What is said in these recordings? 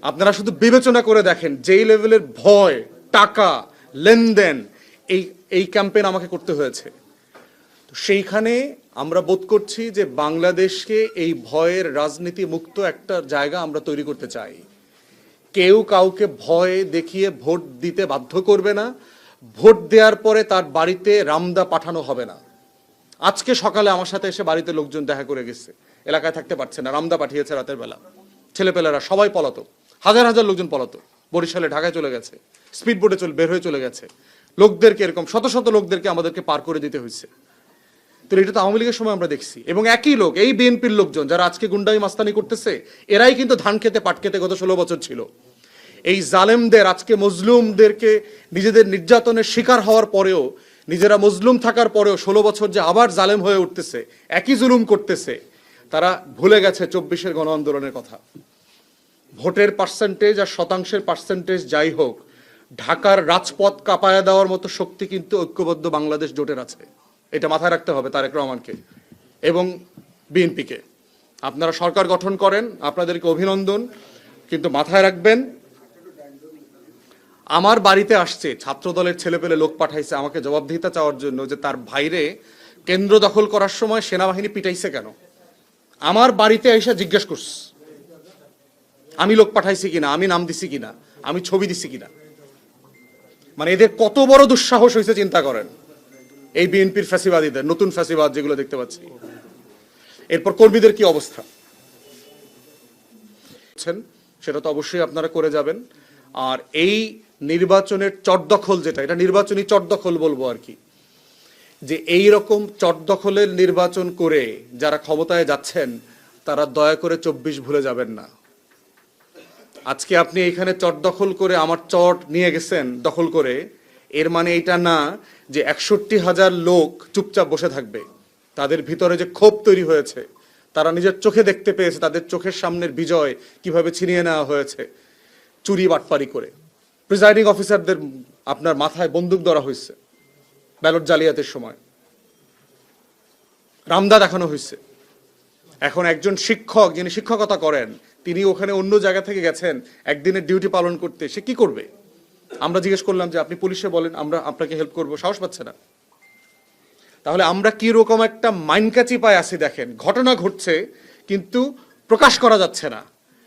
আপনারা শুধু বিবেচনা করে দেখেন যেই লেভেলের ভয়, টাকা, লেনদেন এই এই ক্যাম্পেইন আমাকে করতে হয়েছে। তো সেইখানে আমরা বোধ করছি যে বাংলাদেশকে এই ভয়ের রাজনীতি মুক্ত একটা জায়গা আমরা তৈরি করতে চাই। কেউ কাউকে ভয় দেখিয়ে ভোট দিতে বাধ্য করবে না, ভোট দেওয়ার পরে তার বাড়িতে রামদা পাঠানো হবে না। আজকে সকালে আমার সাথে এসে বাড়িতে লোকজন দেখা করে গেছে, এলাকায় থাকতে পারছে না, রামদা পাঠিয়েছে রাতের বেলা। ছেলেপেলেরা সবাই পলাতক, হাজার হাজার লোকজন পলাতক, বরিশালে ঢাকায় চলে গেছে, স্পিড বোটে বের হয়ে চলে গেছে। লোকদেরকে এরকম শত শত লোকদেরকে আমাদেরকে পার করে দিতে হয়েছে। তো এটা তো আওয়ামী লীগের সময় আমরা দেখছি। এবং একই লোক, এই বিএনপির লোকজন যারা আজকে গুন্ডামি মাস্তানি করতেছে, এরাই কিন্তু ধান খেতে পাট খেতে গত 16 বছর ছিল। এই জালেমদের, আজকে মজলুমদেরকে নিজেদের নির্যাতনের শিকার হওয়ার পরেও, নিজেরা মজলুম থাকার পরেও 16 বছর যে আবার জালেম হয়ে উঠতেছে, একই জুলুম করতেছে, তারা ভুলে গেছে 24-এর গণ আন্দোলনের কথা। ভোটের পার্সেন্টেজ আর শতাংশের পার্সেন্টেজ যাই হোক, ঢাকার রাজপথ কাঁপায়া দেওয়ার মতো শক্তি কিন্তু ঐক্যবদ্ধ বাংলাদেশ জোটের আছে। এটা মাথায় রাখতে হবে তারেক রহমানকে এবং বিএনপিকে। আপনারা সরকার গঠন করেন, আপনাদেরকে অভিনন্দন, কিন্তু মাথায় রাখবেন আমার বাড়িতে আসছে ছাত্র দলের ছেলেপেলে লোক পাঠাইছে আমাকে জবাবদিহিতা চাওয়ার জন্য যে তার ভাইরে কেন্দ্র দখল করার সময় সেনাবাহিনী পিটাইছে কেন। আমার বাড়িতে এসে জিজ্ঞেস করছে আমি লোক পাঠাইছি কিনা, আমি নাম দিছি কিনা, আমি ছবি দিছি কিনা। মানে এদের কত বড় দুঃসাহস হয়েছে চিন্তা করেন। এই বিএনপির ফ্যাসিবাদীদের, নতুন ফ্যাসিবাদ যেগুলো দেখতে পাচ্ছি। এরপর কর্মীদের কি অবস্থা সেটা তো অবশ্যই আপনারা করে যাবেন। আর এই নির্বাচনের চটদখল, যেটা এটা নির্বাচনী চটদখল বলবো আর কি, যে এই রকম চটদখলের নির্বাচন করে যারা ক্ষমতায় যাচ্ছেন তারা দয়া করে 24 ভুলে যাবেন না। আজকে আপনি এখানে চট দখল করে আমার চট নিয়ে গেছেন দখল করে, এর মানে এটা না যে 61,000 লোক চুপচাপ বসে থাকবে। তাদের ভিতরে যে ক্ষোভ তৈরি হয়েছে, তারা নিজের চোখে দেখতে পেয়েছে তাদের চোখের সামনের বিজয় কিভাবে ছিনিয়ে নেওয়া হয়েছে চুরি বাটপারি করে। প্রিজাইডিং অফিসারদের আপনার মাথায় বন্দুক ধরা হয়েছে ব্যালট জালিয়াতের সময়, রামদা দেখানো হয়েছে। এখন একজন শিক্ষক যিনি শিক্ষকতা করেন, তিনি ওখানে অন্য জায়গা থেকে গেছেন একদিনের ডিউটি পালন করতে, সে কি করবে? আমরা জিজ্ঞেস করলাম যে আপনি পুলিশে বলেন, আমরা আপনাকে হেল্প করবো, সাহস পাচ্ছে না। তাহলে আমরা কি রকম একটা মাইনকাচি পায় আছি দেখেন। ঘটনা ঘটছে কিন্তু প্রকাশ করা যাচ্ছে না,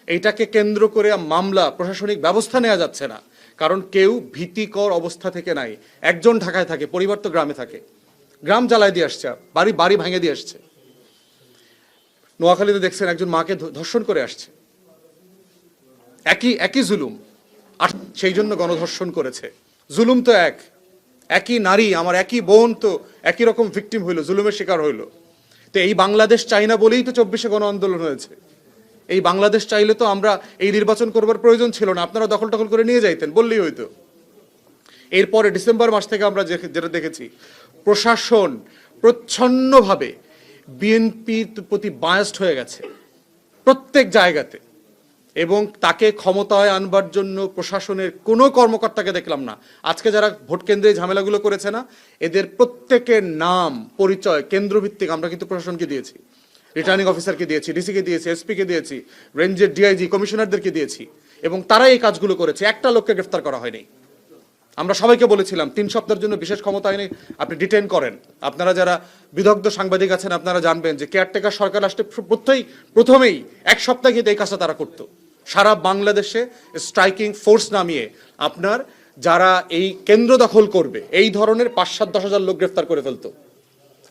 এইটাকে কেন্দ্র করে মামলা, প্রশাসনিক ব্যবস্থা নেওয়া যাচ্ছে না, কারণ কেউ ভীতিকর অবস্থা থেকে নাই। একজন ঢাকায় থাকে, পরিবার তো গ্রামে থাকে, গ্রাম জ্বালায় দিয়ে আসছে, বাড়ি বাড়ি ভাঙে দিয়ে আসছে। নোয়াখালীতে দেখছেন একজন মাকে ধর্ষণ করে আসছে, একই জুলুম, আর সেই জন্য গণধর্ষণ করেছে। জুলুম তো একই নারী, আমার একই বোন তো একই রকম ভিকটিম হইলো, জুলুমের শিকার হইলো। তো এই বাংলাদেশ চাই না বলেই তো 24-এ গণ আন্দোলন হয়েছে। এই বাংলাদেশ চাইলে তো আমরা এই নির্বাচন করবার প্রয়োজন ছিল না, আপনারা দখল টখল করে নিয়ে যাইতেন, বললেই হইতো। এরপরে ডিসেম্বর মাস থেকে আমরা যেটা দেখেছি, প্রশাসন প্রচ্ছন্নভাবে বিএনপির প্রতি বায়াসড হয়ে গেছে প্রত্যেক জায়গাতে, এবং তাকে ক্ষমতায় আনবার জন্য প্রশাসনের কোনো কর্মকর্তাকে দেখলাম না। আজকে যারা ভোট কেন্দ্রে ঝামেলাগুলো করেছে না, এদের প্রত্যেকের নাম পরিচয় কেন্দ্রভিত্তিক আমরা কিন্তু প্রশাসনকে দিয়েছি, রিটার্নিং অফিসারকে দিয়েছি, ডিসিকে দিয়েছি, এসপিকে দিয়েছি, রেঞ্জের ডিআইজি, কমিশনারদেরকে দিয়েছি, এবং তারাই এই কাজগুলো করেছে। একটা লোককে গ্রেফতার করা হয়নি। আমরা সবাইকে বলেছিলাম 3 সপ্তাহের জন্য বিশেষ ক্ষমতা আইনে আপনি ডিটেইন করেন। আপনারা যারা বিদগ্ধ সাংবাদিক আছেন আপনারা জানবেন যে কেয়ারটেকার সরকার আসতে প্রথমেই 1 সপ্তাহ কিন্তু এই কাজটা তারা করতো। সারা বাংলাদেশে স্ট্রাইকিং ফোর্স নামিয়ে আপনার যারা এই কেন্দ্র দখল করবে এই ধরনের 5-7-10 হাজার লোক গ্রেফতার করে ফেলতো।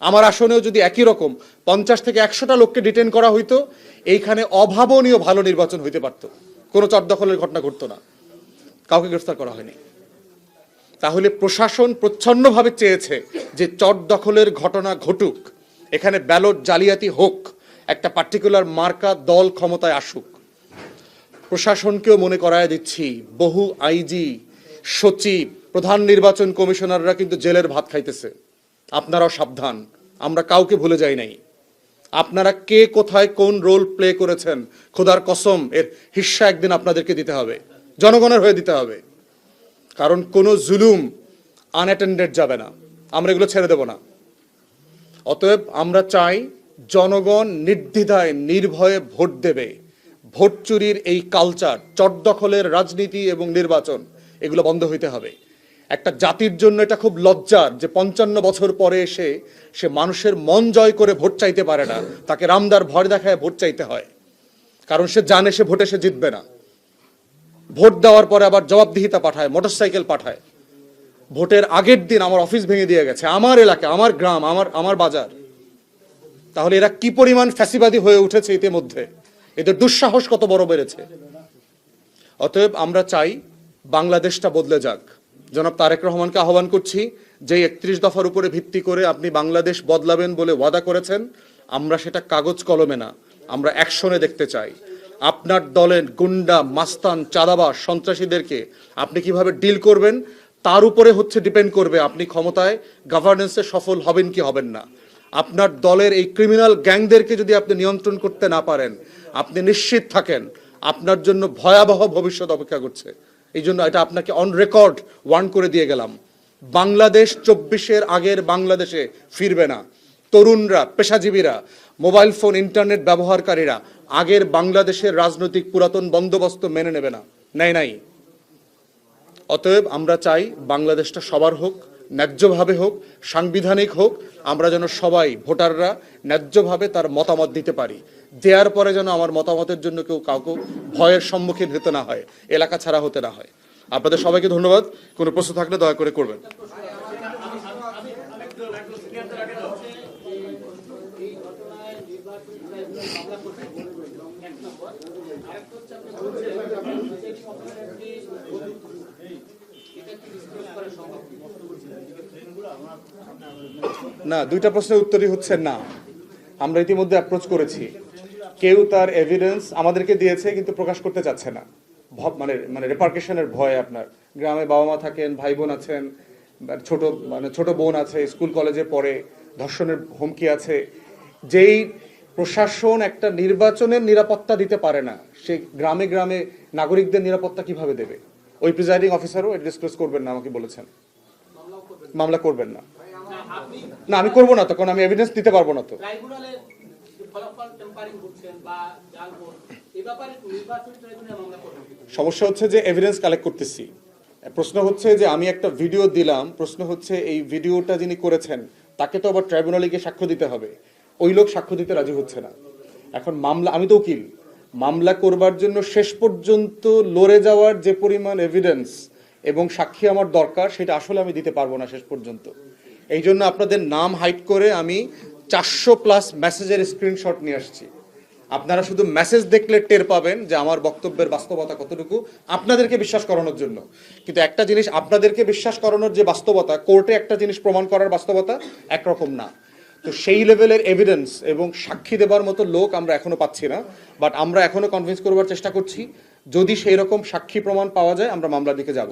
আমার আসনেও যদি একই রকম 50 থেকে 100টা লোককে ডিটেইন করা হইতো, এইখানে অভাবনীয় ভালো নির্বাচন হইতে পারতো, কোনো চট দখলের ঘটনা ঘটতো না, কাউকে গ্রেফতার করা হয়নি। তাহলে প্রশাসন প্রচ্ছন্নভাবে চেয়েছে যে চট দখলের ঘটনা ঘটুক, এখানে ব্যালট জালিয়াতি হোক, একটা পার্টিকুলার মার্কা দল ক্ষমতায় আসুক। প্রশাসনকেও মনে করায় দিচ্ছি, বহু আইজি, সচিব, প্রধান নির্বাচন কমিশনাররা কিন্তু জেলের ভাত খাইতেছে। আপনারাও সাবধান, আমরা কাউকে ভুলে যাই নাই। আপনারা কে কোথায় কোন রোল প্লে করেছেন, খোদার কসম এর হিস্সা একদিন আপনাদেরকে দিতে হবে, জনগণের হয়ে দিতে হবে। কারণ কোনো জুলুম আনঅ্যাটেন্ডেড যাবে না, আমরা এগুলো ছেড়ে দেব না। অতএব আমরা চাই জনগণ নির্দ্বিধায় নির্ভয়ে ভোট দেবে, ভোট চুরির এই কালচার, চটদখলের রাজনীতি এবং নির্বাচন, এগুলো বন্ধ হইতে হবে। একটা জাতির জন্য এটা খুব লজ্জার যে 55 বছর পরে এসে সে মানুষের মন জয় করে ভোট চাইতে পারে না, তাকে রামদার ভয় দেখায় ভোট চাইতে হয়, কারণ সে জানে সে ভোটে সে জিতবে না। ভোট দেওয়ার পরে আবার জবাবদিহিতা পাঠায়, মোটরসাইকেল পাঠায়। ভোটের আগের দিন আমার অফিস ভেঙে দিয়ে গেছে, আমার এলাকা, আমার গ্রাম, আমার বাজার। তাহলে এরা কি পরিমাণ ফ্যাসিবাদী হয়ে উঠেছে ইতিমধ্যে, এদের দুঃসাহস কত বড় বেড়েছে। অতএব আমরা চাই বাংলাদেশটা বদলে যাক। জনাব তারেক রহমানকে আহ্বান করছি, যে 31 দফার উপরে ভিত্তি করে আপনি বাংলাদেশ বদলাবেন বলে ওয়াদা করেছেন, আমরা সেটা কাগজ কলমে না, আমরা অ্যাকশনে দেখতে চাই। আপনার দলের গুন্ডা, মাস্তান, চাঁদাবাজ, সন্ত্রাসীদেরকে আপনি কিভাবে ডিল করবেন তার উপরে হচ্ছে ডিপেন্ড করবে আপনি ক্ষমতায় গভর্নেন্সে সফল হবেন কি হবেন না। আপনার দলের এই ক্রিমিনাল গ্যাংদেরকে যদি আপনি নিয়ন্ত্রণ করতে না পারেন, আপনি নিশ্চিত থাকেন আপনার জন্য ভয়াবহ ভবিষ্যৎ অপেক্ষা করছে। এই জন্য এটা আপনাকে অন রেকর্ড ওয়ার্ন করে দিয়ে গেলাম। বাংলাদেশ 24-এর আগের বাংলাদেশে ফিরবে না। তরুণরা, পেশাজীবীরা, মোবাইল ফোন, ইন্টারনেট ব্যবহারকারীরা আগের বাংলাদেশের রাজনৈতিক পুরাতন বন্দোবস্ত মেনে নেবে না, নেয় নাই। অতএব আমরা চাই বাংলাদেশটা সবার হোক, ন্যায্যভাবে হোক, সাংবিধানিক হোক। আমরা যেন সবাই ভোটাররা ন্যায্যভাবে তার মতামত দিতে পারি। দেওয়ার পরে যেন আমার মতামতের জন্য কেউ কাউকে ভয়ের সম্মুখীন হতে না হয়, এলাকা ছাড়া হতে না হয়। আপনাদের সবাইকে ধন্যবাদ। কোনো প্রশ্ন থাকলে দয়া করে করবেন। না, দুইটা প্রশ্নের উত্তরই হচ্ছে না। আমরা ইতিমধ্যে অ্যাপ্রোচ করেছি, কেউ তার এভিডেন্স আমাদেরকে দিয়েছে কিন্তু প্রকাশ করতে চাচ্ছে না, মানে রেপার্কেশনের ভয়। আপনার গ্রামে বাবা মা থাকেন, ভাই বোন আছেন, ছোট বোন আছে, স্কুল কলেজে পড়ে, ধর্ষণের হুমকি আছে। যেই প্রশাসন একটা নির্বাচনের নিরাপত্তা দিতে পারে না, সে গ্রামে গ্রামে নাগরিকদের নিরাপত্তা কিভাবে দেবে? ওই প্রিজাইডিং অফিসারও এটা ডিসক্লোজ করবেন না, আমাকে বলেছেন মামলা করবেন না। না, আমি করবো না তো, কারণ আমি এভিডেন্স দিতে পারবো না তো। সমস্যা হচ্ছে যে এভিডেন্স কালেক্ট করতেছি। প্রশ্ন হচ্ছে যে আমি একটা ভিডিও দিলাম, প্রশ্ন হচ্ছে এই ভিডিওটা যিনি করেছেন তাকে তো আবার ট্রাইব্যুনালে গিয়ে সাক্ষ্য দিতে হবে। ওই লোক সাক্ষ্য দিতে রাজি হচ্ছে না। এখন মামলা, আমি তো উকিল, মামলা করবার জন্য শেষ পর্যন্ত লড়ে যাওয়ার যে পরিমাণ এভিডেন্স এবং সাক্ষী আমার দরকার, সেটা আসলে আমি দিতে পারবো না শেষ পর্যন্ত। এই জন্য আপনাদের নাম হাইড করে আমি 400+ মেসেজের স্ক্রিনশট নিয়ে আসছি। আপনারা শুধু মেসেজ দেখলে টের পাবেন যে আমার বক্তব্যের বাস্তবতা কতটুকু, আপনাদেরকে বিশ্বাস করানোর জন্য। কিন্তু একটা জিনিস, আপনাদেরকে বিশ্বাস করানোর যে বাস্তবতা, কোর্টে একটা জিনিস প্রমাণ করার বাস্তবতা একরকম না। তো সেই লেভেলের এভিডেন্স এবং সাক্ষী দেবার মতো লোক আমরা এখনো পাচ্ছি না। বাট আমরা এখনো কনভিন্স করবার চেষ্টা করছি, যদি সেই রকম সাক্ষী প্রমাণ পাওয়া যায় আমরা মামলার দিকে যাব।